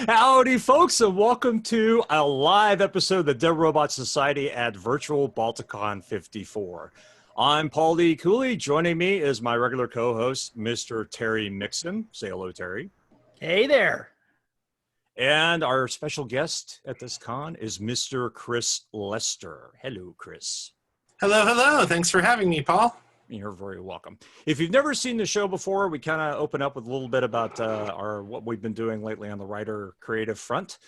Howdy, folks, and welcome to a live episode of the Dead Robot Society at Virtual Balticon 54. I'm Paul D. Cooley. Joining me is my regular co-host, Mr. Terry Mixon. Say hello, Terry. Hey there. And our special guest at this con is Mr. Chris Lester. Hello, Chris. Hello, hello. Thanks for having me, Paul. You're very welcome. If you've never seen the show before, we kind of open up with a little bit about what we've been doing lately on the writer creative front.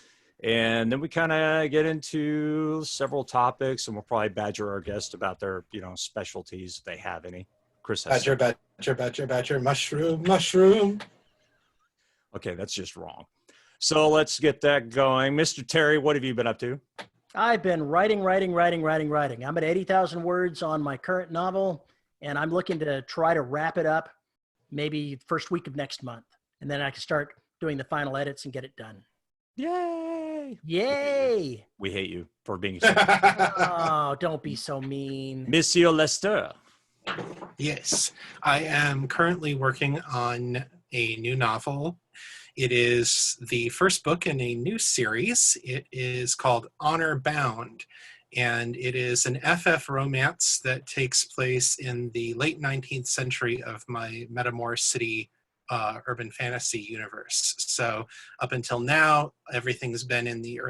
And then we kind of get into several topics, and we'll probably badger our guests about their, specialties if they have any. Chris has Badger, mushroom. Okay, that's just wrong. So let's get that going. Mr. Terry, what have you been up to? I've been writing. I'm at 80,000 words on my current novel, and I'm looking to try to wrap it up maybe first week of next month. And then I can start doing the final edits and get it done. Yay! Yay! We hate you for being so Oh, don't be so mean. Monsieur Lester. Yes, I am currently working on a new novel. It is the first book in a new series. It is called Honor Bound, and it is an FF romance that takes place in the late 19th century of my Metamorph city urban fantasy universe. So up until now, everything's been in the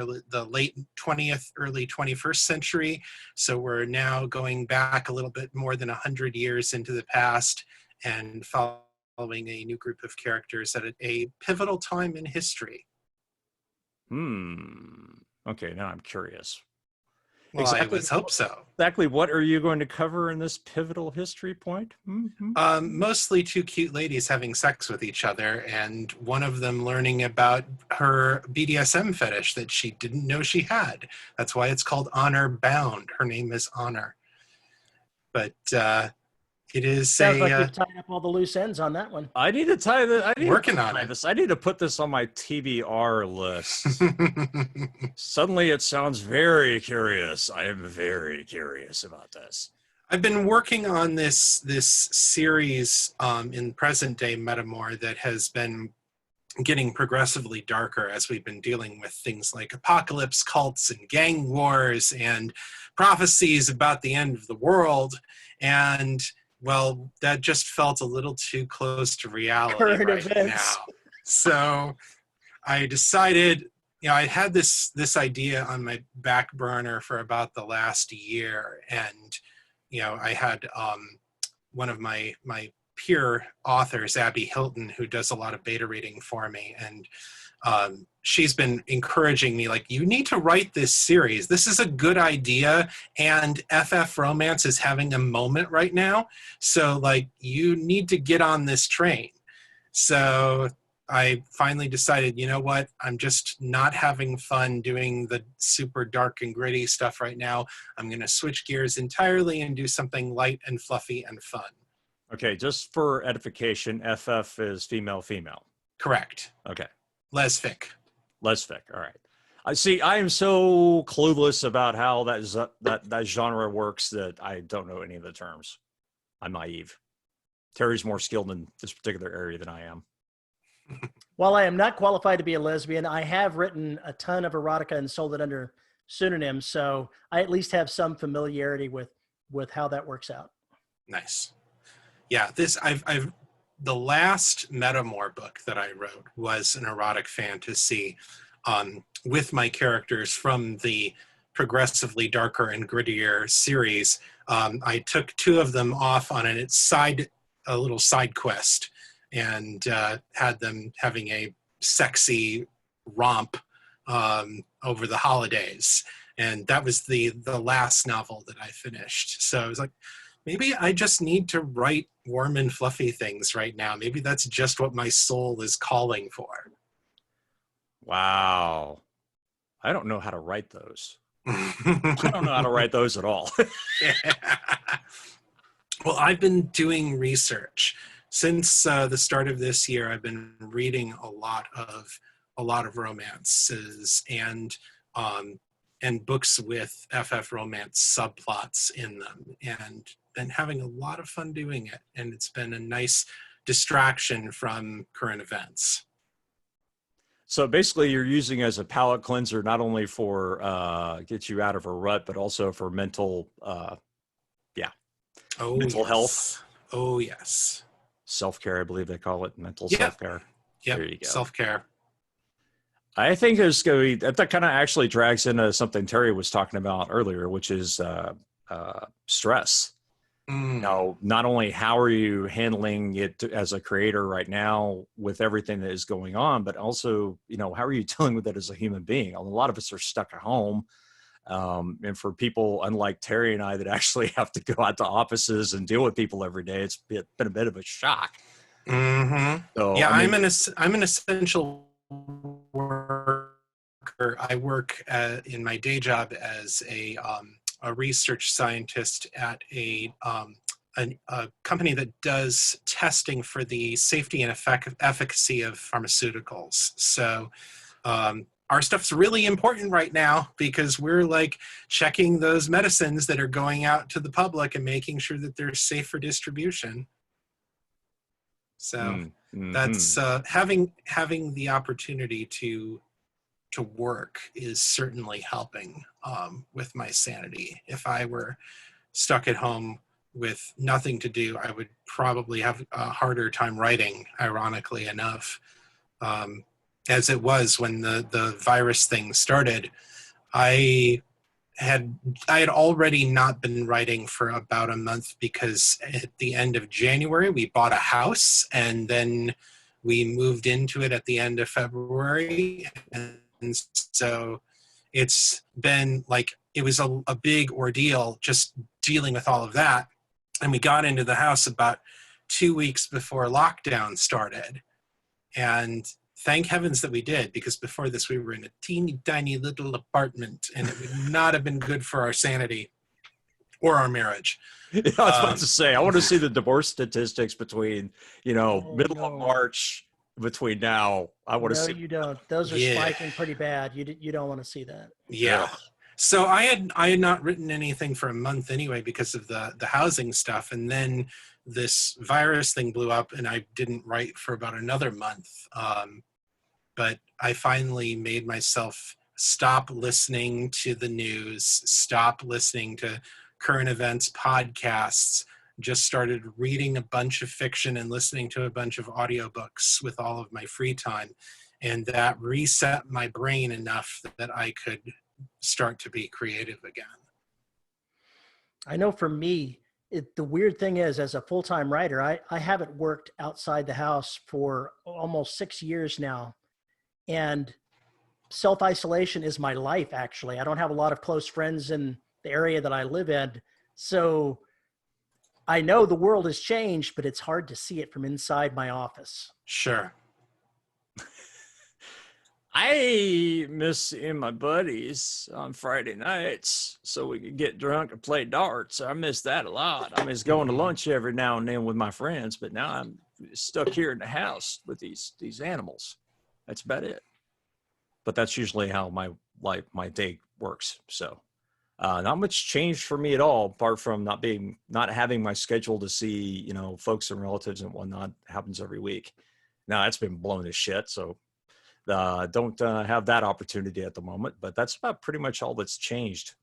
late 20th, early 21st century. So we're now going back a little bit more than 100 years into the past and following a new group of characters at a pivotal time in history. Okay, now I'm curious. Well, I would hope so. Exactly what are you going to cover in this pivotal history point? Mostly two cute ladies having sex with each other, and one of them learning about her BDSM fetish that she didn't know she had. That's why it's called Honor Bound. Her name is Honor. But it is Sounds like you've tied up all the loose ends on that one. I need to tie this. I need to put this on my TBR list. Suddenly it sounds very curious. I am very curious about this. I've been working on this series in present day Metamorph that has been getting progressively darker as we've been dealing with things like apocalypse cults and gang wars and prophecies about the end of the world. And well, that just felt a little too close to reality Current right events. now. So I decided, I had this idea on my back burner for about the last year. And, I had one of my peer authors, Abby Hilton, who does a lot of beta reading for me. And she's been encouraging me, like, you need to write this series. This is a good idea. And FF Romance is having a moment right now. So, like, you need to get on this train. So I finally decided, you know what? I'm just not having fun doing the super dark and gritty stuff right now. I'm going to switch gears entirely and do something light and fluffy and fun. Okay, just for edification, FF is female. Correct. Okay. Lesfic. All right. I see. I am so clueless about how that genre works that I don't know any of the terms. I'm naive. Terry's more skilled in this particular area than I am. While I am not qualified to be a lesbian, I have written a ton of erotica and sold it under pseudonyms, so I at least have some familiarity with how that works out. Nice. Yeah, the last Metamorph book that I wrote was an erotic fantasy with my characters from the progressively darker and grittier series. I took two of them off on a little side quest and had them having a sexy romp over the holidays. And that was the last novel that I finished. So I was like, maybe I just need to write warm and fluffy things right now. Maybe that's just what my soul is calling for. Wow. I don't know how to write those. I don't know how to write those at all. Yeah. Well, I've been doing research. Since the start of this year, I've been reading a lot of romances and books with FF romance subplots in them, and been having a lot of fun doing it. And it's been a nice distraction from current events. So basically, you're using as a palate cleanser not only for get you out of a rut, but also for mental, Oh, mental health, yes. Oh, yes. self-care. I believe they call it mental Yep. self-care. Yep. There you go. Self-care. I think there's going to be that kind of actually drags into something Terry was talking about earlier, which is stress. Now, not only how are you handling it as a creator right now with everything that is going on, but also, how are you dealing with it as a human being? A lot of us are stuck at home. And for people unlike Terry and I that actually have to go out to offices and deal with people every day, it's been a bit of a shock. Mm-hmm. So, Yeah, I mean, I'm an essential worker. I work in my day job as a research scientist at a company that does testing for the safety and efficacy of pharmaceuticals. So our stuff's really important right now because we're like checking those medicines that are going out to the public and making sure that they're safe for distribution. So that's having the opportunity to work is certainly helping with my sanity. If I were stuck at home with nothing to do, I would probably have a harder time writing, ironically enough. As it was when the virus thing started, I had already not been writing for about a month because at the end of January we bought a house and then we moved into it at the end of February, and so it's been like it was a big ordeal just dealing with all of that. And we got into the house about 2 weeks before lockdown started, and thank heavens that we did, because before this we were in a teeny tiny little apartment and it would not have been good for our sanity or our marriage. I was about to say, I want to see the divorce statistics between, middle of no. March between now. I want to see. No, you don't. Those are spiking pretty bad. You don't want to see that. Yeah. Ugh. So I had not written anything for a month anyway because of the housing stuff, and then this virus thing blew up and I didn't write for about another month. But I finally made myself stop listening to the news, stop listening to current events podcasts, just started reading a bunch of fiction and listening to a bunch of audiobooks with all of my free time. And that reset my brain enough that I could start to be creative again. I know for me, the weird thing is, as a full-time writer, I haven't worked outside the house for almost 6 years now. And self-isolation is my life, actually. I don't have a lot of close friends in the area that I live in. So I know the world has changed, but it's hard to see it from inside my office. Sure. I miss seeing my buddies on Friday nights so we could get drunk and play darts. I miss that a lot. I miss going to lunch every now and then with my friends, but now I'm stuck here in the house with these animals. That's about it. But that's usually how my day works. So not much changed for me at all, apart from not having my schedule to see, folks and relatives and whatnot happens every week. Now that's been blown to shit. So don't have that opportunity at the moment, but that's about pretty much all that's changed.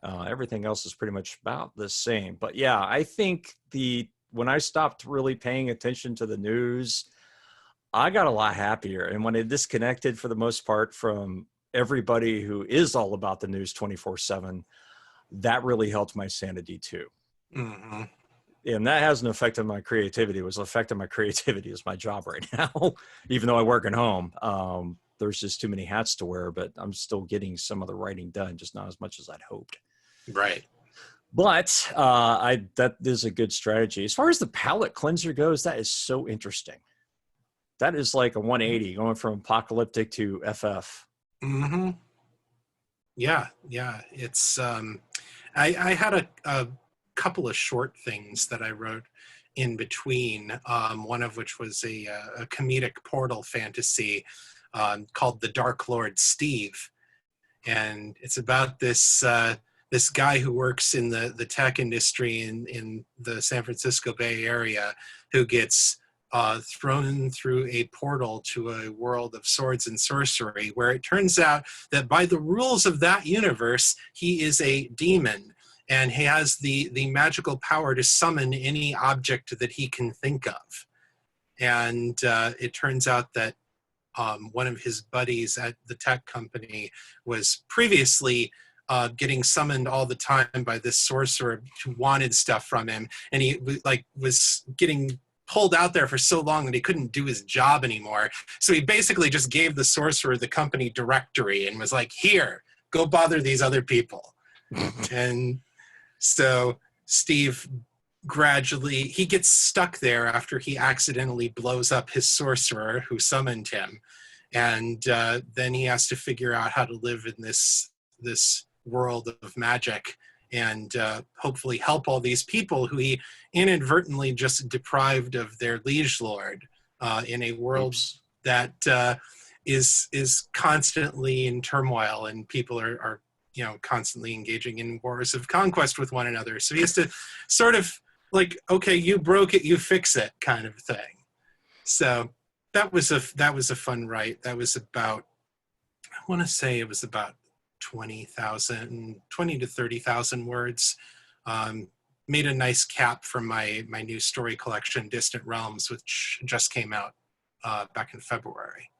Everything else is pretty much about the same. But yeah, I think when I stopped really paying attention to the news, I got a lot happier. And when it disconnected for the most part from everybody who is all about the news 24/7, that really helped my sanity too. Mm-hmm. And that hasn't affected my creativity. It was affecting my creativity as my job right now, even though I work at home. There's just too many hats to wear, but I'm still getting some of the writing done, just not as much as I'd hoped. Right. But that is a good strategy. As far as the palate cleanser goes, that is so interesting. That is like a 180 going from apocalyptic to FF. Mm-hmm. Yeah. It's I had a couple of short things that I wrote in between, one of which was a comedic portal fantasy called The Dark Lord Steve. And it's about this guy who works in the tech industry in the San Francisco Bay Area who gets thrown through a portal to a world of swords and sorcery, where it turns out that by the rules of that universe, he is a demon, and he has the magical power to summon any object that he can think of. And it turns out that one of his buddies at the tech company was previously getting summoned all the time by this sorcerer who wanted stuff from him, and he was getting pulled out there for so long that he couldn't do his job anymore. So he basically just gave the sorcerer the company directory and was like, "Here, go bother these other people." And so Steve gradually, he gets stuck there after he accidentally blows up his sorcerer who summoned him. And then he has to figure out how to live in this world of magic and hopefully help all these people who he inadvertently just deprived of their liege lord in a world that is constantly in turmoil, and people are constantly engaging in wars of conquest with one another. So he has to sort of like, okay, you broke it, you fix it kind of thing. So that was a fun write. That was about, I want to say it was about 20 to 30,000 words. Made a nice cap for my new story collection, Distant Realms, which just came out back in February.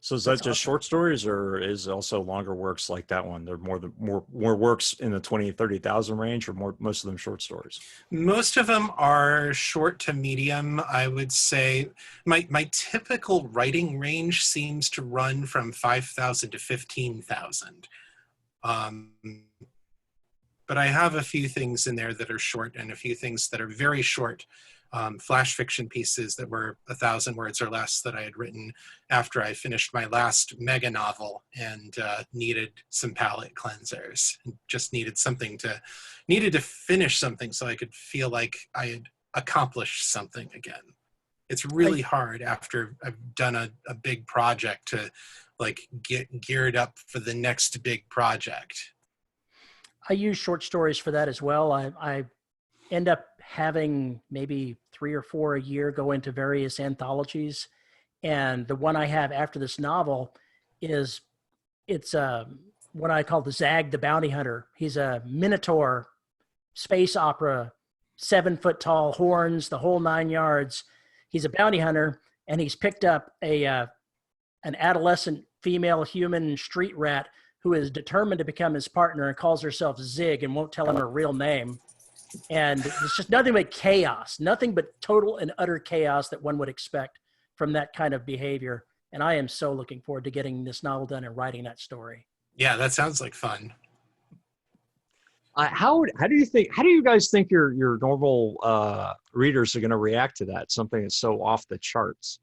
So is that just awesome. Short stories, or is also longer works like that one? There are more works in the 20, 30,000 range, or most of them short stories? Most of them are short to medium, I would say. My typical writing range seems to run from 5,000 to 15,000. But I have a few things in there that are short and a few things that are very short. Flash fiction pieces that were 1,000 words or less that I had written after I finished my last mega novel and needed some palate cleansers. Just needed to finish something so I could feel like I had accomplished something again. It's really hard after I've done a big project to like get geared up for the next big project. I use short stories for that as well. I end up having maybe 3 or 4 a year go into various anthologies. And the one I have after this novel it's what I call the Zag the Bounty Hunter. He's a Minotaur space opera, 7 foot tall, horns, the whole 9 yards. He's a bounty hunter, and he's picked up an adolescent female human street rat who is determined to become his partner and calls herself Zig and won't tell him her real name. And it's just nothing but chaos, nothing but total and utter chaos that one would expect from that kind of behavior. And I am so looking forward to getting this novel done and writing that story. Yeah, that sounds like fun. How do you guys think your normal readers are going to react to that? Something that's so off the charts.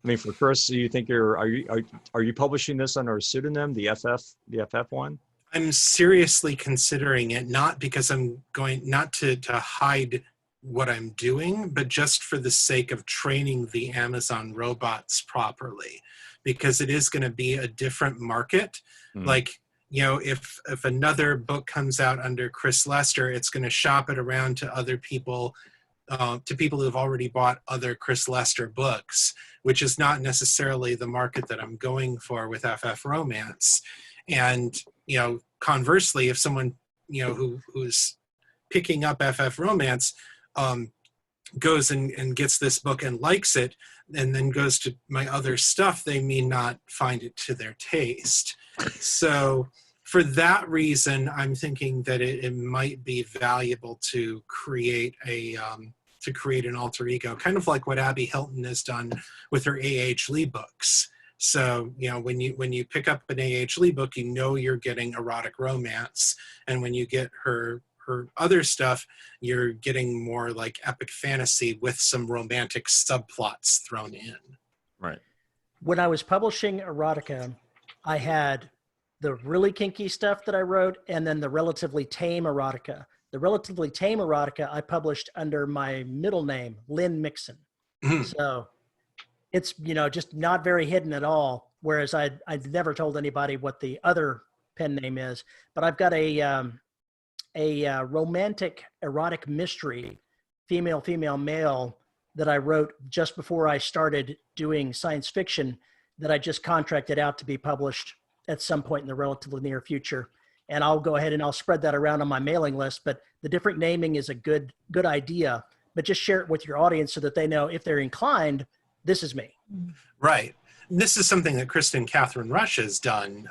I mean, for Chris, do you think are you publishing this under a pseudonym, the FF one? I'm seriously considering it, not because I'm going, not to hide what I'm doing, but just for the sake of training the Amazon robots properly, because it is going to be a different market. Like, if another book comes out under Chris Lester, it's going to shop it around to other people, to people who've already bought other Chris Lester books, which is not necessarily the market that I'm going for with FF Romance. And, conversely, if someone, who's picking up FF Romance goes and gets this book and likes it, and then goes to my other stuff, they may not find it to their taste. So for that reason, I'm thinking that it might be valuable to create an alter ego, kind of like what Abby Hilton has done with her A.H. Lee books. So, when you pick up an A.H. Lee book, you're getting erotic romance. And when you get her other stuff, you're getting more like epic fantasy with some romantic subplots thrown in. Right. When I was publishing erotica, I had the really kinky stuff that I wrote, and then the relatively tame erotica. The relatively tame erotica I published under my middle name, Lynn Mixon. So it's, just not very hidden at all. Whereas I'd never told anybody what the other pen name is, but I've got a romantic erotic mystery, female, male, that I wrote just before I started doing science fiction that I just contracted out to be published at some point in the relatively near future. And I'll go ahead and I'll spread that around on my mailing list. But the different naming is a good idea, but just share it with your audience so that they know if they're inclined, this is me. Right. This is something that Kristen Catherine Rush has done.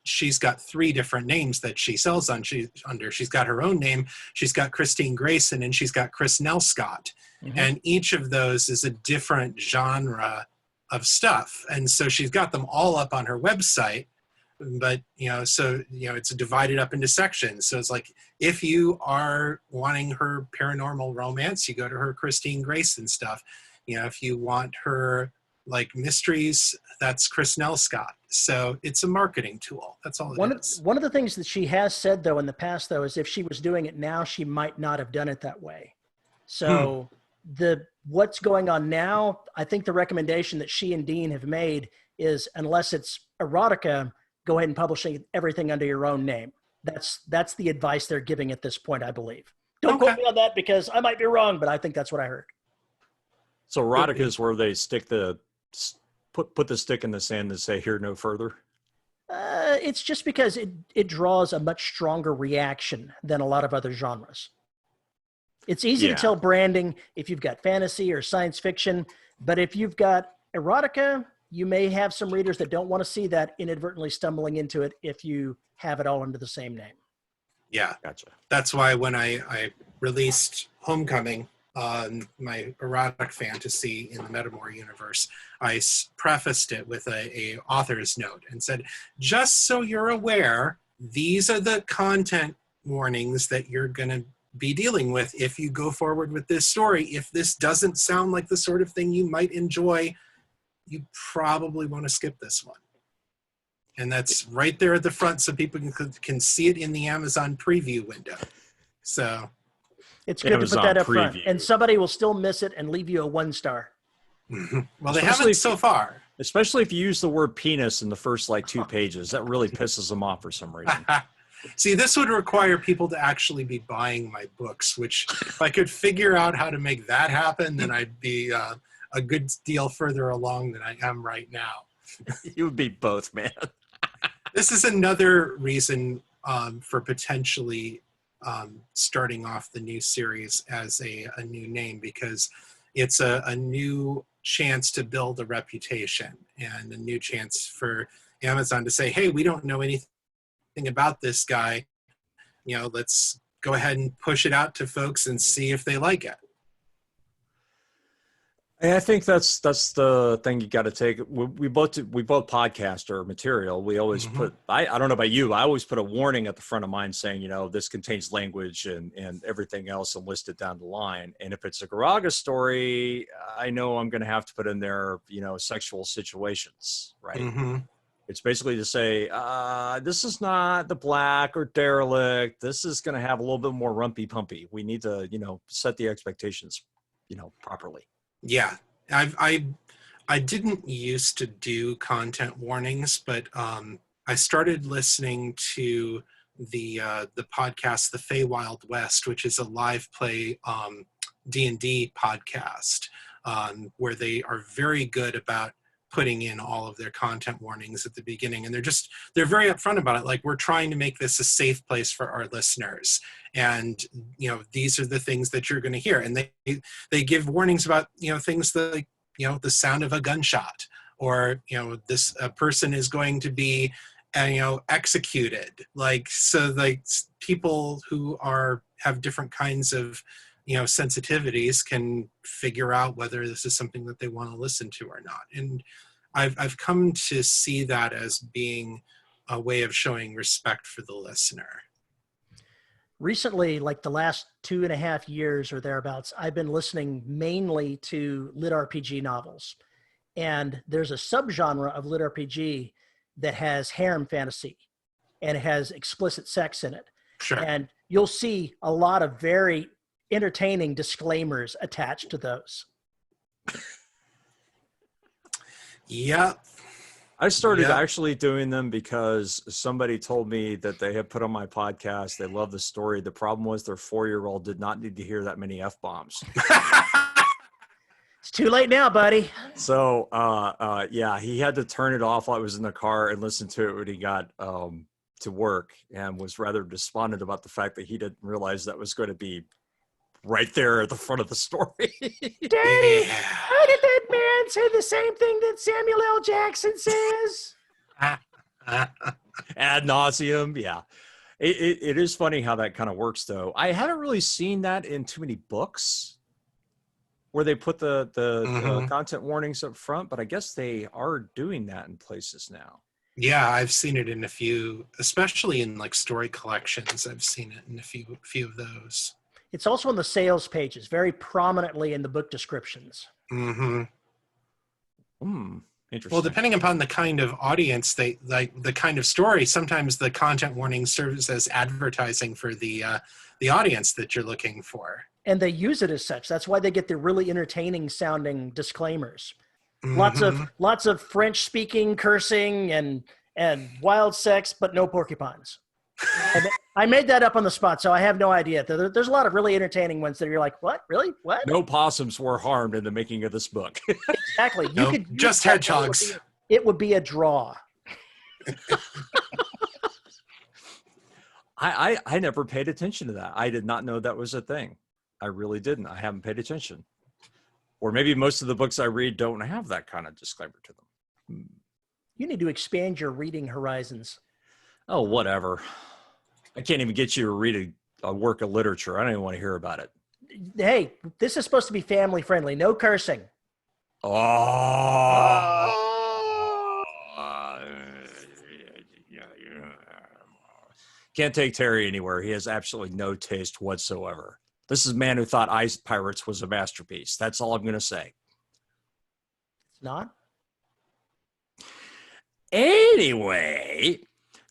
She's got 3 different names that she sells under. She's got her own name, she's got Christine Grayson, and she's got Chris Nelscott. Mm-hmm. And each of those is a different genre of stuff. And so she's got them all up on her website. But, it's divided up into sections. So it's like, if you are wanting her paranormal romance, you go to her Christine Grayson stuff. If you want her like mysteries, that's Chris Nelscott. So it's a marketing tool. That's all it is. One of the things that she has said, though, in the past, though, is if she was doing it now, she might not have done it that way. So what's going on now, I think the recommendation that she and Dean have made is, unless it's erotica, go ahead and publish everything under your own name. That's the advice they're giving at this point, I believe. Don't quote me on that because I might be wrong, but I think that's what I heard. So erotica is where they stick put the stick in the sand and say, here no further? It's just because it draws a much stronger reaction than a lot of other genres. It's easy to tell branding if you've got fantasy or science fiction, but if you've got erotica, you may have some readers that don't want to see that inadvertently stumbling into it if you have it all under the same name. Yeah, gotcha. That's why when I released Homecoming, my erotic fantasy in the Metamorph universe, I prefaced it with a author's note and said, just so you're aware, these are the content warnings that you're going to be dealing with if you go forward with this story. If this doesn't sound like the sort of thing you might enjoy, you probably want to skip this one. And that's right there at the front so people can see it in the Amazon preview window. So it's good to put that up front. And somebody will still miss it and leave you a 1-star. Well, they haven't so far. Especially if you use the word penis in the first 2 pages. That really pisses them off for some reason. See, this would require people to actually be buying my books, which if I could figure out how to make that happen, then I'd be a good deal further along than I am right now. You would be both, man. This is another reason for potentially starting off the new series as a new name, because it's a new chance to build a reputation and a new chance for Amazon to say, hey, we don't know anything about this guy. Let's go ahead and push it out to folks and see if they like it. And I think that's the thing you got to take. We both podcast our material. We always put, I don't know about you, I always put a warning at the front of mine saying, this contains language and everything else and list it down the line. And if it's a Garaga story, I know I'm going to have to put in there, sexual situations, right? Mm-hmm. It's basically to say, this is not the Black or Derelict. This is going to have a little bit more rumpy pumpy. We need to, set the expectations, properly. Yeah, I didn't used to do content warnings, but I started listening to the podcast, The Feywild West, which is a live play D&D podcast, where they are very good about putting in all of their content warnings at the beginning. And they're very upfront about it. Like, we're trying to make this a safe place for our listeners. And, these are the things that you're going to hear. And they give warnings about, things like, the sound of a gunshot, or, this person is going to be, executed. So people who have different kinds of, sensitivities can figure out whether this is something that they want to listen to or not. And I've come to see that as being a way of showing respect for the listener. Recently, like the last 2.5 years or thereabouts, I've been listening mainly to lit RPG novels. And there's a subgenre of lit RPG that has harem fantasy and it has explicit sex in it. Sure. And you'll see a lot of very entertaining disclaimers attached to those. Yeah. I started actually doing them because somebody told me that they had put on my podcast. They love the story. The problem was their 4-year-old did not need to hear that many F-bombs. too late now, buddy. So, yeah, he had to turn it off while I was in the car and listen to it when he got to work, and was rather despondent about the fact that he didn't realize that was going to be right there at the front of the story. Daddy, how did that man say the same thing that Samuel L. Jackson says? Ad nauseum. Yeah. It is funny how that kind of works, though. I haven't really seen that in too many books where they put the content warnings up front, but I guess they are doing that in places now. Yeah, I've seen it in a few, especially in like story collections. I've seen it in a few of those. It's also on the sales pages, very prominently in the book descriptions. Mm-hmm. Interesting. Well, depending upon the kind of audience, they like the kind of story. Sometimes the content warning serves as advertising for the audience that you're looking for, and they use it as such. That's why they get the really entertaining sounding disclaimers. Lots of French speaking, cursing, and wild sex, but no porcupines. I made that up on the spot, so I have no idea. There's a lot of really entertaining ones that you're like, what? Really? What? No possums were harmed in the making of this book. Exactly. You could just hedgehogs. It would be a draw. I never paid attention to that. I did not know that was a thing. I really didn't. I haven't paid attention. Or maybe most of the books I read don't have that kind of disclaimer to them. You need to expand your reading horizons. Oh, whatever. I can't even get you to read a work of literature. I don't even want to hear about it. Hey, this is supposed to be family friendly. No cursing. Can't take Terry anywhere. He has absolutely no taste whatsoever. This is a man who thought Ice Pirates was a masterpiece. That's all I'm going to say. It's not? Anyway,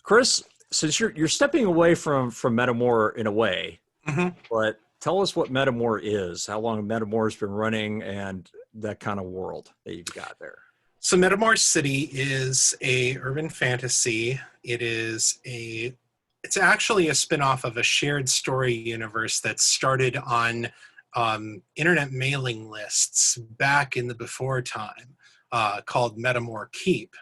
Chris, since you're stepping away from Metamorph in a way, but tell us what Metamorph is, how long Metamorph has been running, and that kind of world that you've got there. So Metamorph City is a urban fantasy. It's actually a spin-off of a shared story universe that started on internet mailing lists back in the before time called Metamorph Keep.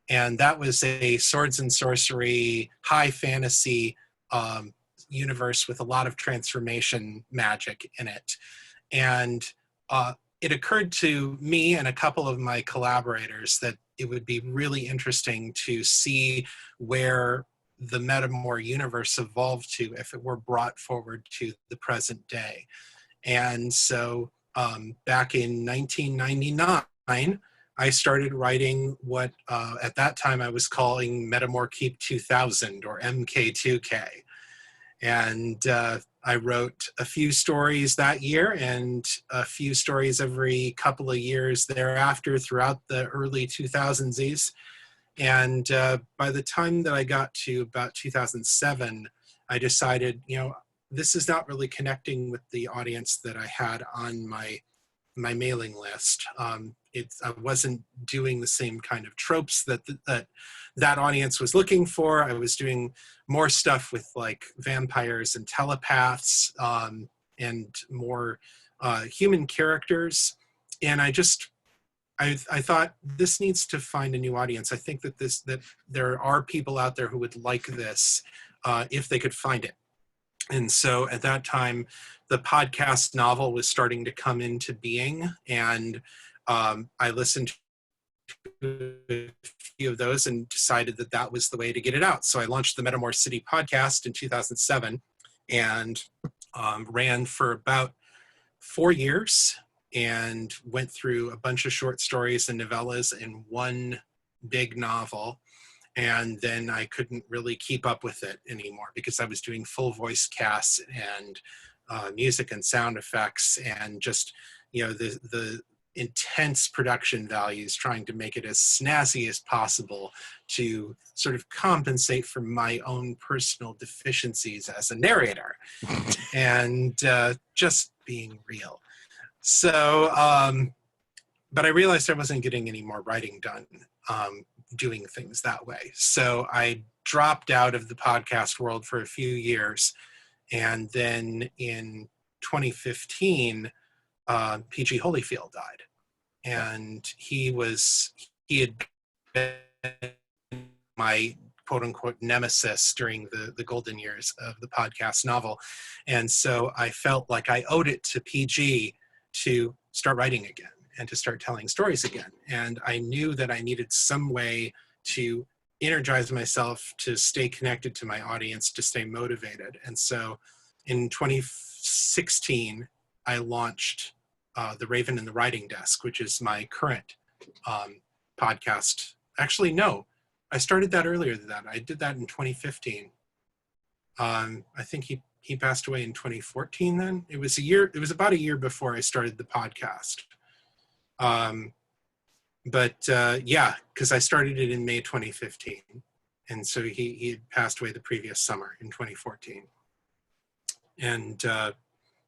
And that was a swords and sorcery, high fantasy universe with a lot of transformation magic in it. And it occurred to me and a couple of my collaborators that it would be really interesting to see where the Metamorph universe evolved to if it were brought forward to the present day. And so back in 1999, I started writing what at that time I was calling Metamorph Keep 2000 or MK2K. And I wrote a few stories that year and a few stories every couple of years thereafter throughout the early 2000s. And by the time that I got to about 2007, I decided, this is not really connecting with the audience that I had on my mailing list. I wasn't doing the same kind of tropes that audience was looking for. I was doing more stuff with like vampires and telepaths and more human characters. And I thought this needs to find a new audience. I think that there are people out there who would like this if they could find it. And so at that time, the podcast novel was starting to come into being, and I listened to a few of those and decided that was the way to get it out. So I launched the Metamorph City podcast in 2007 and ran for about 4 years and went through a bunch of short stories and novellas in one big novel. And then I couldn't really keep up with it anymore because I was doing full voice casts and music and sound effects and just, the intense production values, trying to make it as snazzy as possible to sort of compensate for my own personal deficiencies as a narrator and just being real. So, but I realized I wasn't getting any more writing done doing things that way. So I dropped out of the podcast world for a few years. And then in 2015, PG Holyfield died. and he had been my quote unquote nemesis during the golden years of the podcast novel. And so I felt like I owed it to PG to start writing again and to start telling stories again. And I knew that I needed some way to energize myself, to stay connected to my audience, to stay motivated. And so in 2016, I launched The Raven and the Writing Desk, which is my current podcast. Actually, no, I started that earlier than that. I did that in 2015. I think he passed away in 2014 then. It was about a year before I started the podcast. Yeah, because I started it in May 2015. And so he had passed away the previous summer in 2014. And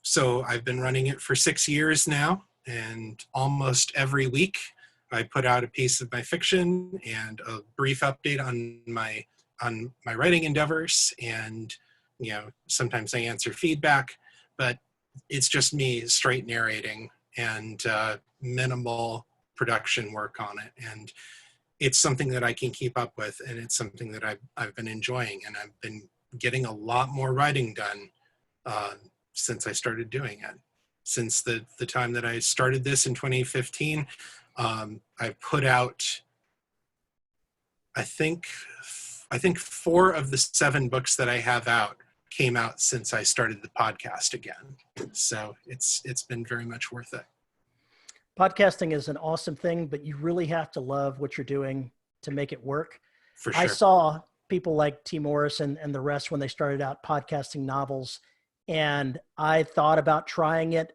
so I've been running it for 6 years now, and almost every week I put out a piece of my fiction and a brief update on my writing endeavors. And, you know, sometimes I answer feedback, but it's just me straight narrating and minimal production work on it. And it's something that I can keep up with, and it's something that I've been enjoying, and I've been getting a lot more writing done since I started doing it. Since the time that I started this in 2015, I've put out, I think 4 of the 7 books that I have out came out since I started the podcast again. So it's been very much worth it. Podcasting is an awesome thing, but you really have to love what you're doing to make it work. For sure. I saw people like T. Morris and the rest when they started out podcasting novels, and I thought about trying it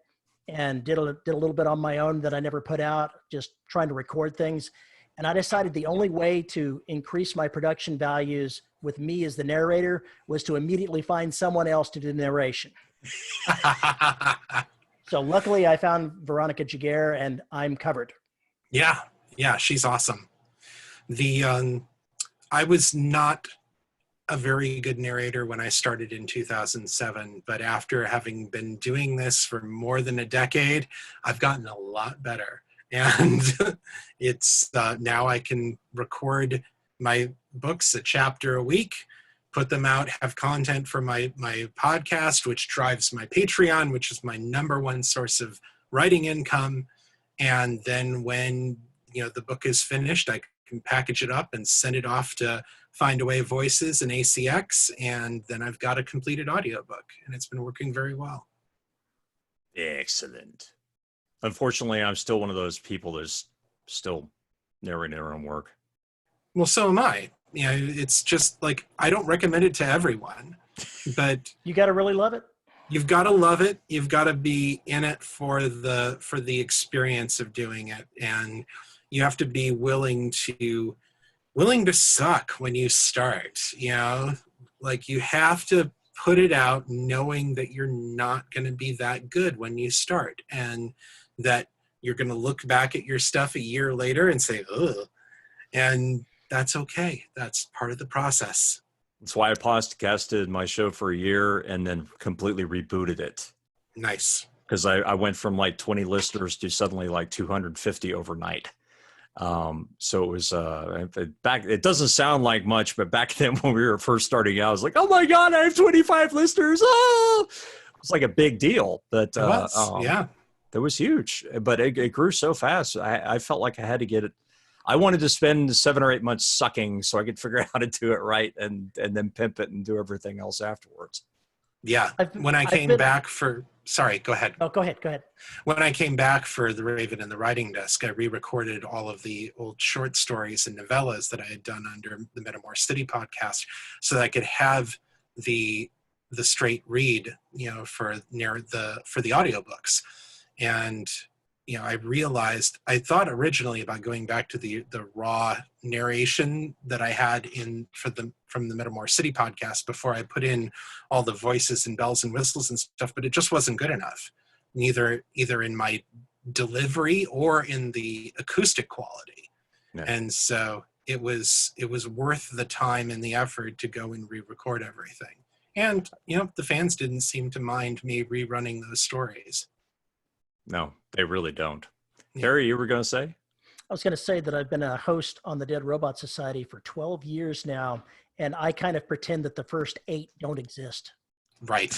and did a little bit on my own that I never put out, just trying to record things. And I decided the only way to increase my production values with me as the narrator was to immediately find someone else to do the narration. So luckily I found Veronica Giguere, and I'm covered. Yeah, she's awesome. I was not a very good narrator when I started in 2007, but after having been doing this for more than a decade, I've gotten a lot better. And it's now I can record my books a chapter a week, put them out, have content for my podcast, which drives my Patreon, which is my #1 source of writing income. And then when the book is finished, I can package it up and send it off to Find Away Voices and ACX, and then I've got a completed audiobook, and it's been working very well. Excellent. Unfortunately, I'm still one of those people that's still narrating their own work. Well, so am I. It's just like, I don't recommend it to everyone, but you got to really love it. You've got to love it. You've got to be in it for the experience of doing it, and you have to be willing to suck when you start. Like, you have to put it out knowing that you're not going to be that good when you start, and that you're going to look back at your stuff a year later and say, ugh, and that's okay. That's part of the process. That's why I podcasted my show for a year and then completely rebooted it. Nice. Because I went from like 20 listeners to suddenly like 250 overnight. So it was back. It doesn't sound like much, but back then when we were first starting out, I was like, "Oh my god, I have 25 listeners!" Oh, it was like a big deal. But yeah, that was huge. But it grew so fast. I felt like I had to get it. I wanted to spend 7 or 8 months sucking so I could figure out how to do it right, and then pimp it and do everything else afterwards. Yeah. When I came back for, sorry, go ahead. Oh, go ahead. When I came back for The Raven and the Writing Desk, I re-recorded all of the old short stories and novellas that I had done under the Metamorph City podcast, so that I could have the straight read, for the audiobooks. And I realized, I thought originally about going back to the raw narration that I had from the Metamorph City podcast before I put in all the voices and bells and whistles and stuff, but it just wasn't good enough, either in my delivery or in the acoustic quality. Yeah. And so it was worth the time and the effort to go and re-record everything. And, the fans didn't seem to mind me rerunning those stories. No, they really don't. Terry, you were going to say? I was going to say that I've been a host on the Dead Robot Society for 12 years now, and I kind of pretend that the first 8 don't exist. Right.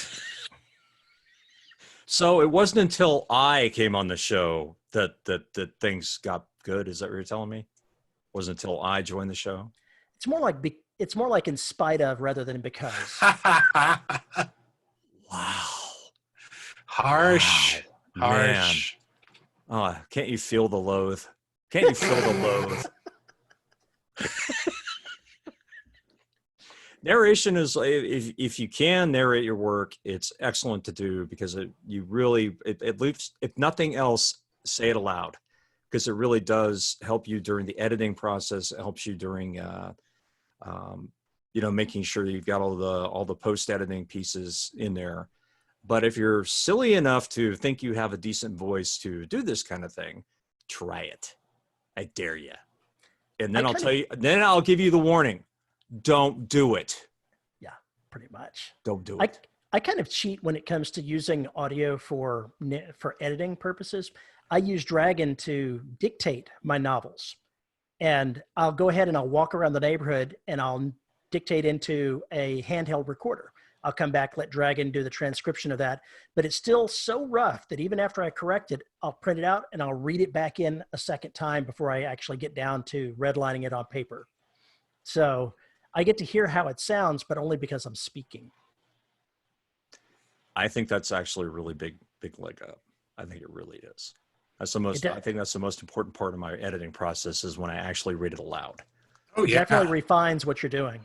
So it wasn't until I came on the show that things got good. Is that what you're telling me? It wasn't until I joined the show? It's more like in spite of rather than because. Wow. Harsh. Wow. Harsh. Man. Oh, can't you feel the loathe? Can't you feel the loathe? Narration is, if you can narrate your work, it's excellent to do, because at least, if nothing else, say it aloud, because it really does help you during the editing process. It helps you during, making sure you've got all the post editing pieces in there. But if you're silly enough to think you have a decent voice to do this kind of thing, try it. I dare you. And then I'll give you the warning. Don't do it. Yeah, pretty much. Don't do it. I kind of cheat when it comes to using audio for editing purposes. I use Dragon to dictate my novels. And I'll go ahead and I'll walk around the neighborhood and I'll dictate into a handheld recorder. I'll come back, let Dragon do the transcription of that. But it's still so rough that even after I correct it, I'll print it out and I'll read it back in a second time before I actually get down to redlining it on paper. So I get to hear how it sounds, but only because I'm speaking. I think that's actually a really big leg up. I think it really is. I think that's the most important part of my editing process, is when I actually read it aloud. Oh, It yeah. definitely refines what you're doing.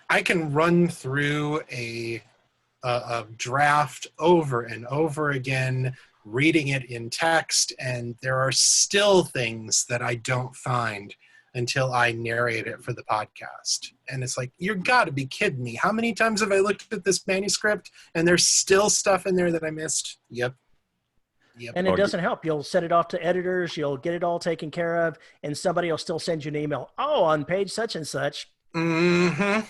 I can run through a draft over and over again, reading it in text, and there are still things that I don't find until I narrate it for the podcast. And it's like, you got to be kidding me. How many times have I looked at this manuscript and there's still stuff in there that I missed? Yep. And it doesn't help. You'll send it off to editors, you'll get it all taken care of, and somebody will still send you an email. Oh, on page such and such. Mm-hmm.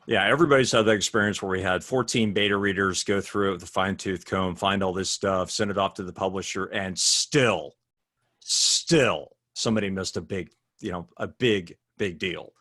Yeah, everybody's had that experience where we had 14 beta readers go through it with a fine-tooth comb, find all this stuff, send it off to the publisher, and still somebody missed a big deal.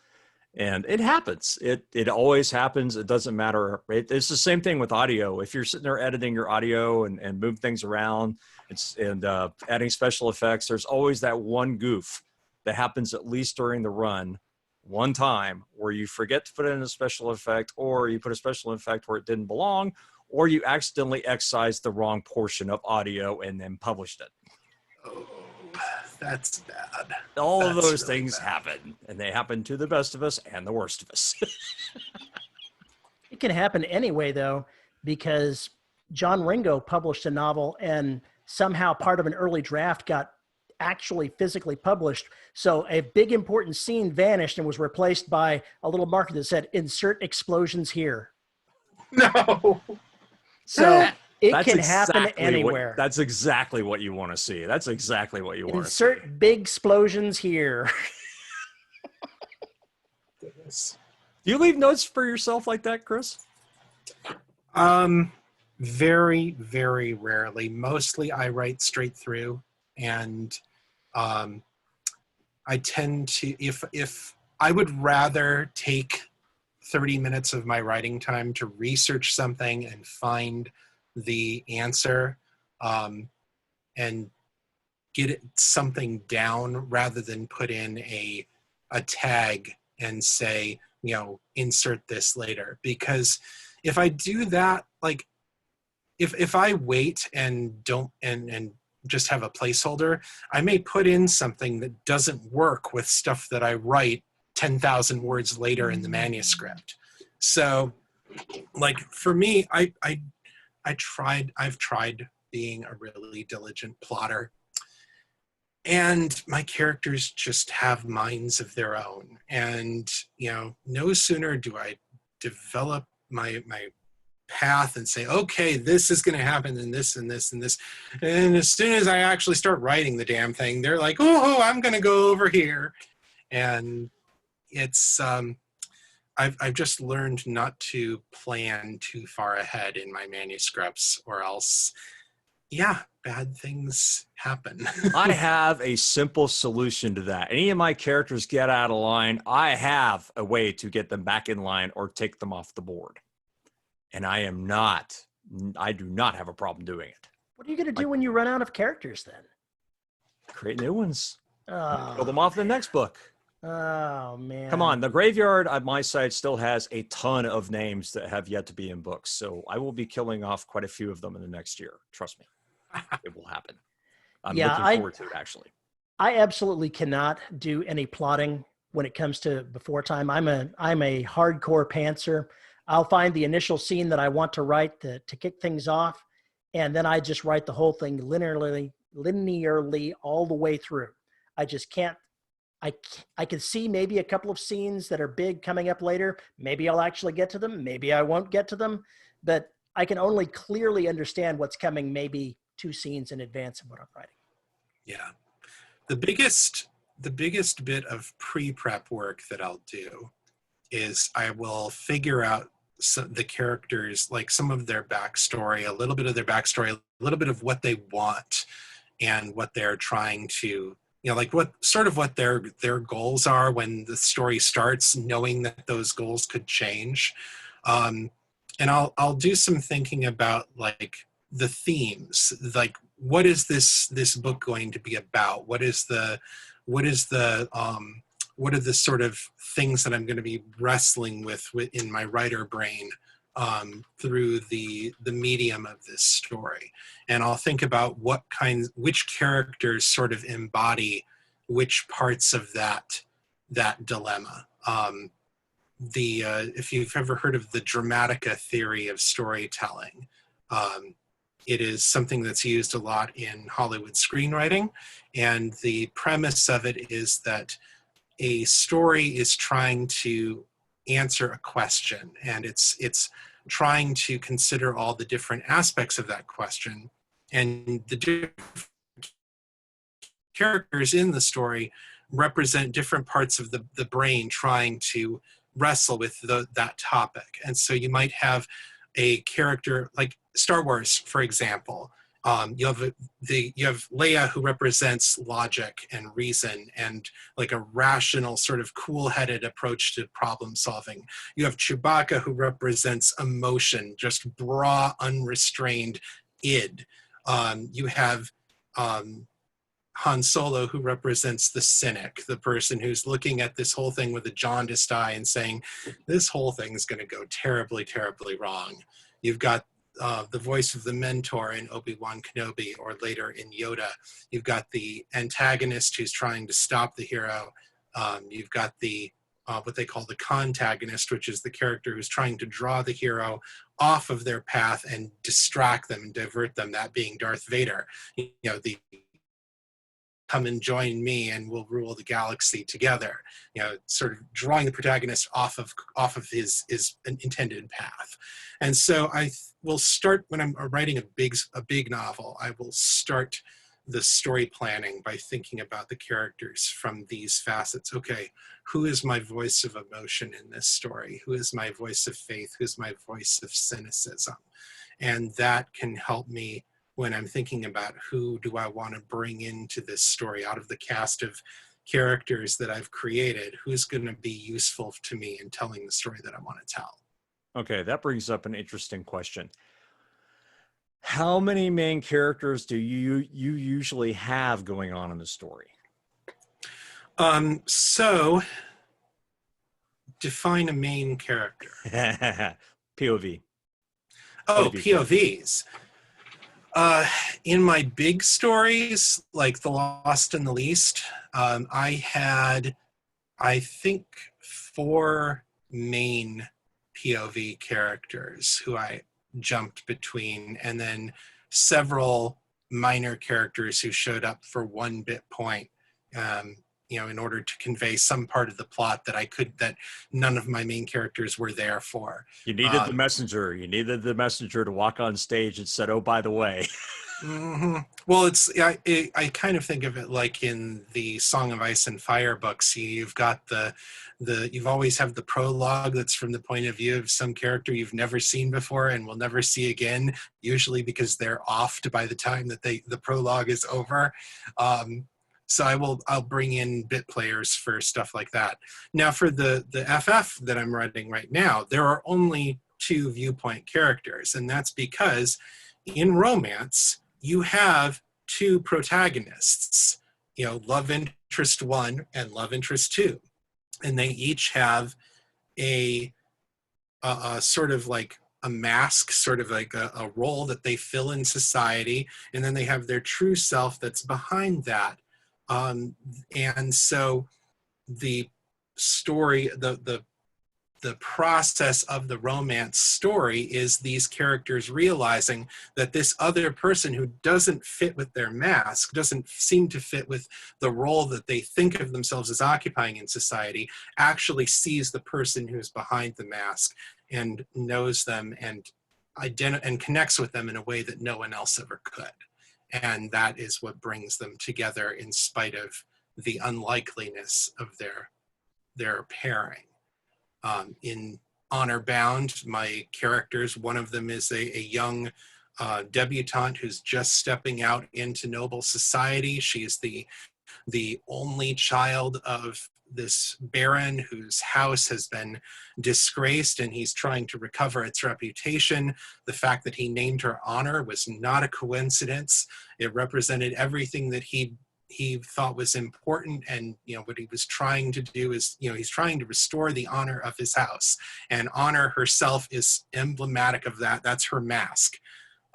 And it happens. It always happens. It doesn't matter. It's the same thing with audio. If you're sitting there editing your audio and move things around and adding special effects, there's always that one goof that happens at least during the run one time, where you forget to put in a special effect, or you put a special effect where it didn't belong, or you accidentally excised the wrong portion of audio and then published it. Oh, that's bad. All of those really things bad. happen, and they happen to the best of us and the worst of us. It can happen anyway, though, because John Ringo published a novel and somehow part of an early draft got actually physically published. So a big important scene vanished and was replaced by a little marker that said, "Insert explosions here." No. So it That's can happen anywhere. That's exactly what you want to see. That's exactly what you want to see. Insert big explosions here. Goodness. Do you leave notes for yourself like that, Chris? Very, very rarely. Mostly I write straight through, and I tend to, if I would rather take 30 minutes of my writing time to research something and find the answer and get something down, rather than put in a tag and say, insert this later. Because if I do that, like if I wait and don't and just have a placeholder, I may put in something that doesn't work with stuff that I write 10,000 words later in the manuscript. So, like, for me, I've tried being a really diligent plotter, and my characters just have minds of their own. And, no sooner do I develop my path and say, okay, this is going to happen and this and this and this. And as soon as I actually start writing the damn thing, they're like, oh, I'm going to go over here. And it's, I've just learned not to plan too far ahead in my manuscripts, or else yeah, bad things happen. I have a simple solution to that. Any of my characters get out of line, I have a way to get them back in line or take them off the board. And I do not have a problem doing it. What are you going to do when you run out of characters then? Create new ones. Oh, Kill them off in the next book. Oh, man. Come on. The graveyard on my site still has a ton of names that have yet to be in books. So I will be killing off quite a few of them in the next year. Trust me. It will happen. I'm looking forward to it, actually. I absolutely cannot do any plotting when it comes to before time. I'm a hardcore pantser. I'll find the initial scene that I want to write to kick things off, and then I just write the whole thing linearly all the way through. I just can't. I can see maybe a couple of scenes that are big coming up later. Maybe I'll actually get to them. Maybe I won't get to them. But I can only clearly understand what's coming maybe 2 scenes in advance of what I'm writing. Yeah. The biggest bit of pre-prep work that I'll do is I will figure out the characters, like some of their backstory, a little bit of their backstory, a little bit of what they want and what they're trying to, like what their goals are when the story starts, knowing that those goals could change. And I'll do some thinking about like the themes, like what is this book going to be about? What are the sort of things that I'm going to be wrestling with in my writer brain through the medium of this story? And I'll think about which characters sort of embody which parts of that dilemma. If you've ever heard of the Dramatica theory of storytelling, it is something that's used a lot in Hollywood screenwriting. And the premise of it is that a story is trying to answer a question, and it's trying to consider all the different aspects of that question. And the different characters in the story represent different parts of the brain trying to wrestle with that topic. And so you might have a character like Star Wars, for example. You have Leia, who represents logic and reason and like a rational sort of cool-headed approach to problem solving. You have Chewbacca, who represents emotion, just raw, unrestrained id. You have Han Solo, who represents the cynic, the person who's looking at this whole thing with a jaundiced eye and saying, this whole thing is going to go terribly, terribly wrong. You've got the voice of the mentor in Obi-Wan Kenobi, or later in Yoda. You've got the antagonist who's trying to stop the hero. You've got the what they call the contagonist, which is the character who's trying to draw the hero off of their path and distract them and divert them, that being Darth Vader. The come and join me and we'll rule the galaxy together, sort of drawing the protagonist off of his intended path. And so I will start, when I'm writing a big novel, I will start the story planning by thinking about the characters from these facets. Okay, who is my voice of emotion in this story? Who is my voice of faith? Who's my voice of cynicism? And that can help me when I'm thinking about who do I want to bring into this story out of the cast of characters that I've created, who's going to be useful to me in telling the story that I want to tell. Okay, that brings up an interesting question. How many main characters do you usually have going on in the story? So define a main character. POV. Oh, POVs. In my big stories, like The Lost and the Least, I had, I think, 4 main POV characters who I jumped between, and then several minor characters who showed up for one bit point, in order to convey some part of the plot that none of my main characters were there for. You needed the messenger. You needed the messenger to walk on stage and said, "Oh, by the way." hmm Well, I kind of think of it like in the Song of Ice and Fire books. You've got you've always have the prologue that's from the point of view of some character you've never seen before and will never see again. Usually because they're offed by the time that the prologue is over. So I'll bring in bit players for stuff like that. Now for the FF that I'm writing right now, there are only two viewpoint characters, and that's because in romance you have two protagonists, love interest one and love interest two, and they each have a sort of like a mask, sort of like a role that they fill in society, and then they have their true self that's behind that. And so the story, the process of the romance story is these characters realizing that this other person who doesn't fit with their mask, doesn't seem to fit with the role that they think of themselves as occupying in society, actually sees the person who's behind the mask and knows them and connects with them in a way that no one else ever could. And that is what brings them together in spite of the unlikeliness of their pairing. In Honor Bound, my characters, one of them is a young debutante who's just stepping out into noble society. She's the only child of this baron whose house has been disgraced, and he's trying to recover its reputation. The fact that he named her Honor was not a coincidence. It represented everything that he thought was important, and what he was trying to do is he's trying to restore the honor of his house, and Honor herself is emblematic of that. That's her mask.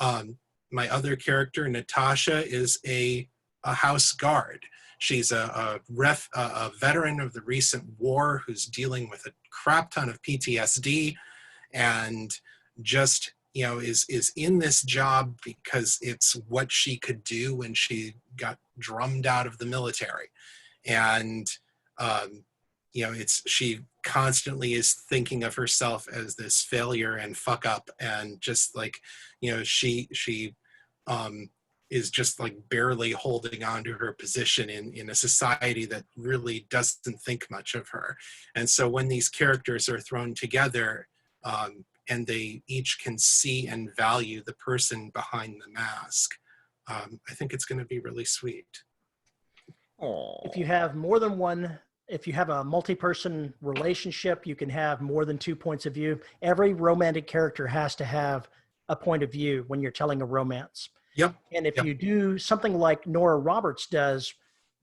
My other character, Natasha, is a house guard. She's a veteran of the recent war who's dealing with a crap ton of PTSD, and just is in this job because it's what she could do when she got drummed out of the military. And she constantly is thinking of herself as this failure and fuck up, and just like she is just like barely holding on to her position in a society that really doesn't think much of her. And so when these characters are thrown together, and they each can see and value the person behind the mask, I think it's going to be really sweet. If you have more than one, if you have a multi-person relationship, you can have more than 2 points of view. Every romantic character has to have a point of view when you're telling a romance. Yep. And if you do something like Nora Roberts does,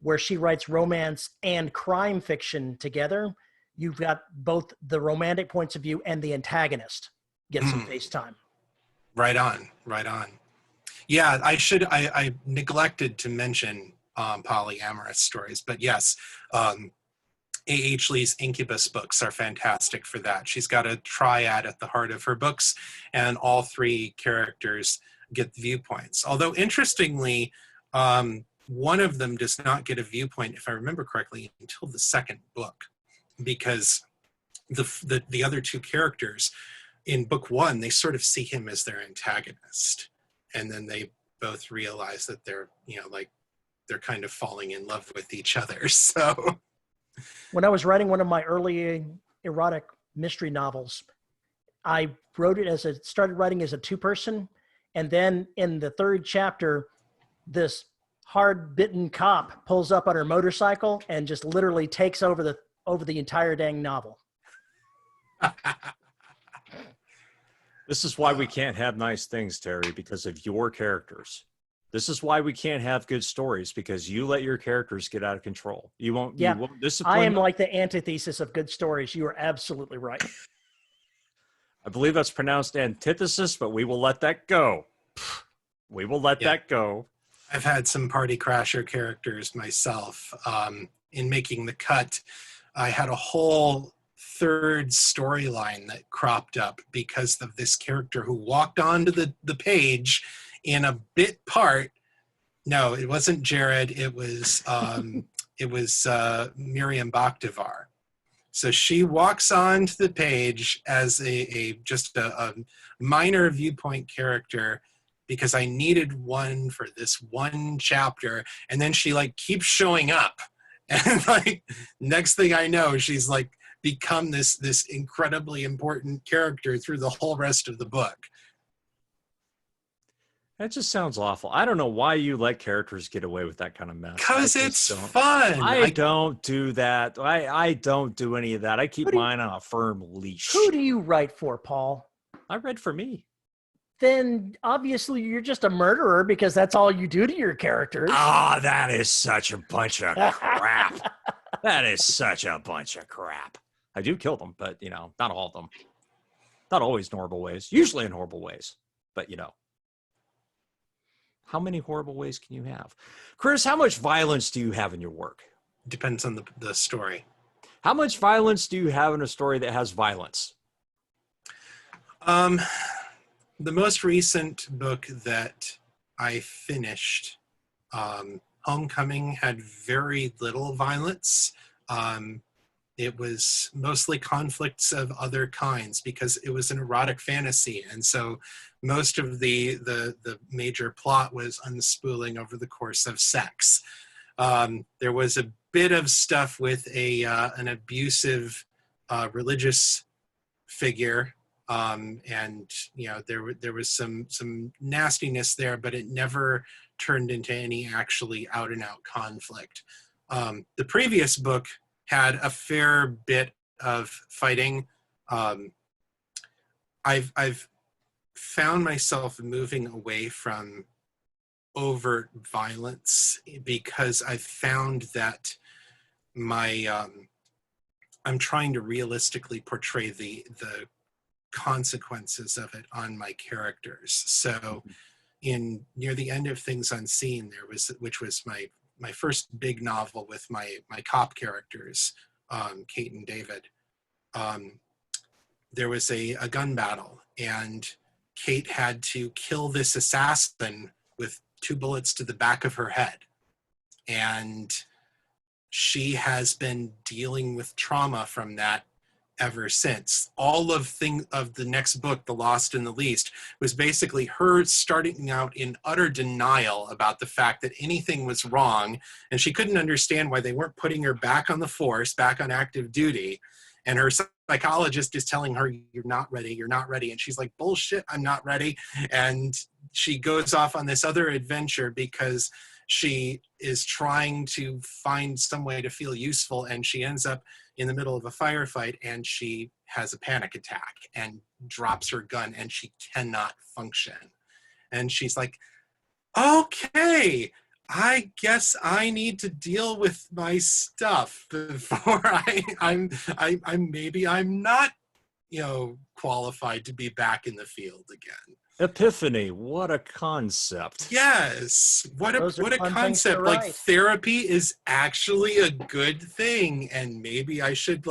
where she writes romance and crime fiction together, you've got both the romantic points of view and the antagonist get some face time. Right on. Yeah, I neglected to mention polyamorous stories, but yes, A.H. Lee's Incubus books are fantastic for that. She's got a triad at the heart of her books, and all three characters get viewpoints. Although, interestingly, one of them does not get a viewpoint, if I remember correctly, until the second book, because the other two characters in book one, they sort of see him as their antagonist, and then they both realize that they're they're kind of falling in love with each other. So when I was writing one of my early erotic mystery novels, I wrote it started writing as a two-person, and then in the third chapter, this hard-bitten cop pulls up on her motorcycle and just literally takes over the entire dang novel. This is why we can't have nice things, Terry, because of your characters. This is why we can't have good stories, because you let your characters get out of control. You won't discipline I am them. like the antithesis of good stories. You are absolutely right. I believe that's pronounced antithesis, but we will let that go. We will let that go. I've had some party crasher characters myself. In making the cut, I had a whole third storyline that cropped up because of this character who walked onto the page in a bit part. No, it wasn't Jared. It was Miriam Bakhtivar. So she walks onto the page as just a minor viewpoint character, because I needed one for this one chapter. And then she like keeps showing up. And like next thing I know, she's like become this incredibly important character through the whole rest of the book. That just sounds awful. I don't know why you let characters get away with that kind of mess. Because it's fun. I don't do that. I don't do any of that. I keep mine on a firm leash. Who do you write for, Paul? I read for me. Then obviously you're just a murderer because that's all you do to your characters. Ah, that is such a bunch of crap. That is such a bunch of crap. I do kill them, but, you know, not all of them. Not always in horrible ways. Usually in horrible ways. But, you know, how many horrible ways can you have? Chris, how much violence do you have in your work? Depends on the story. How much violence do you have in a story that has violence? The most recent book that I finished, Homecoming, had very little violence. It was mostly conflicts of other kinds because it was an erotic fantasy. And so most of the major plot was unspooling over the course of sex. There was a bit of stuff with an abusive religious figure. And you know, there was some nastiness there, but it never turned into any actually out and out conflict. The previous book had a fair bit of fighting. I've found myself moving away from overt violence because I've found that I'm trying to realistically portray the consequences of it on my characters. So near the end of Things Unseen, which was my first big novel with my cop characters, Kate and David, there was a gun battle, and Kate had to kill this assassin with 2 bullets to the back of her head. And she has been dealing with trauma from that ever since. All of the next book, The Lost and the Least, was basically her starting out in utter denial about the fact that anything was wrong, and she couldn't understand why they weren't putting her back on the force, back on active duty. And her psychologist is telling her, you're not ready, and she's like, bullshit, I'm not ready. And she goes off on this other adventure because she is trying to find some way to feel useful, and she ends up in the middle of a firefight, and she has a panic attack and drops her gun, and she cannot function. And she's like, okay, I guess I need to deal with my stuff before I'm not, qualified to be back in the field again. Epiphany, what a concept. Yes, what a concept. Like, therapy is actually a good thing, and maybe I should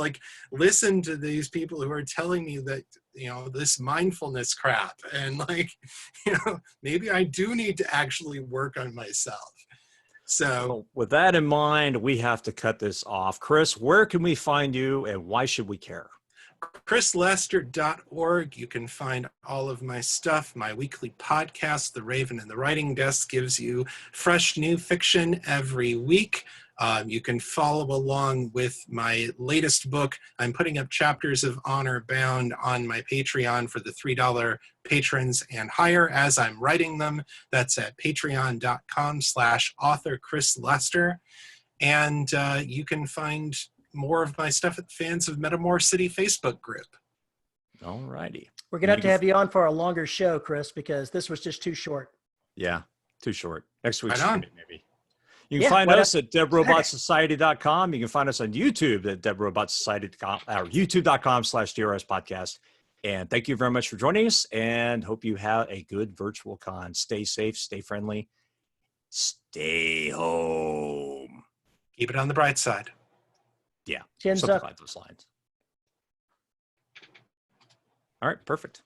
listen to these people who are telling me that, this mindfulness crap, and maybe I do need to actually work on myself. So well, with that in mind, we have to cut this off. Chris, where can we find you, and why should we care? chrislester.org. You can find all of my stuff. My weekly podcast, The Raven and the Writing Desk, gives you fresh new fiction every week. You can follow along with my latest book. I'm putting up chapters of Honor Bound on my Patreon for the $3 patrons and higher as I'm writing them. That's at patreon.com/author Chris Lester. And you can find more of my stuff at Fans of Metamorph City Facebook group. All righty. We're going to have you on for a longer show, Chris, because this was just too short. Yeah, too short. Next week's right maybe. You can find us at DebRobotSociety.com. You can find us on YouTube at DebRobotSociety.com or YouTube.com/DRS podcast. And thank you very much for joining us, and hope you have a good virtual con. Stay safe, stay friendly, stay home. Keep it on the bright side. Yeah, Chins something up. like those lines. All right, perfect.